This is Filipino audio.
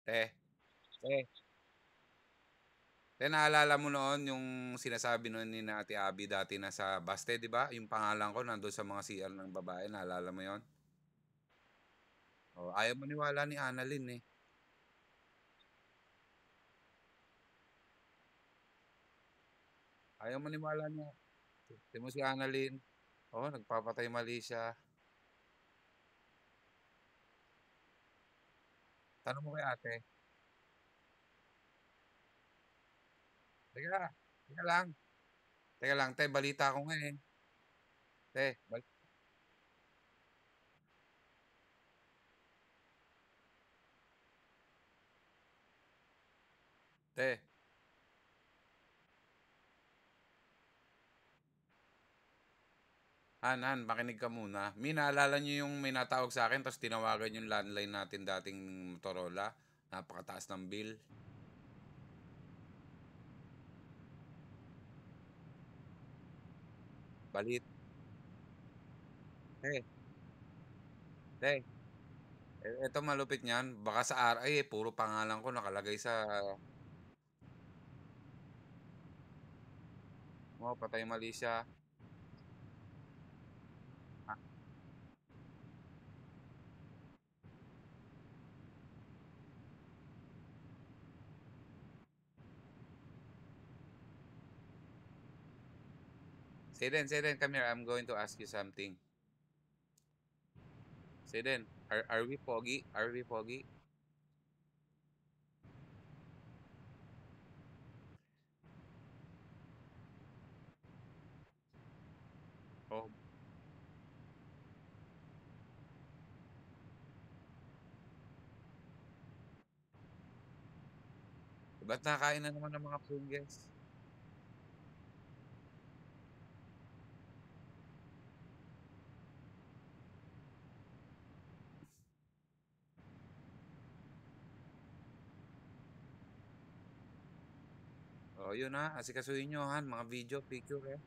Te, te, naalala mo noon yung sinasabi noon ni na Ate Abby dati na sa Baste, 'di ba? Yung pangalan ko nandun sa mga CR ng babae, naalala mo yon? Oh, ayaw maniwala ni Annalyn eh. Ayaw maniwala niya. Tingnan mo si Annalyn. Oh, nagpapatay mali siya. Tanong mo kay ate. Teka, teka lang. Teka lang, te, balita ko nga eh. Te, te, Han, makinig ka muna. Naalala niyo yung may natawag sa akin tapos tinawagan yung landline natin dating Motorola. Napakataas ng bill. Balit. Te, te, eto malupit niyan. Baka sa RI eh, puro pangalan ko nakalagay sa, patay mali siya. Ah, Seden, come here. I'm going to ask you something. Seden, are we pogi? Are we pogi? Oh, ba't nakain na naman ng mga Pringles? Oh, yun na. Asikasuhin nyo, Han. Mga video, picture eh.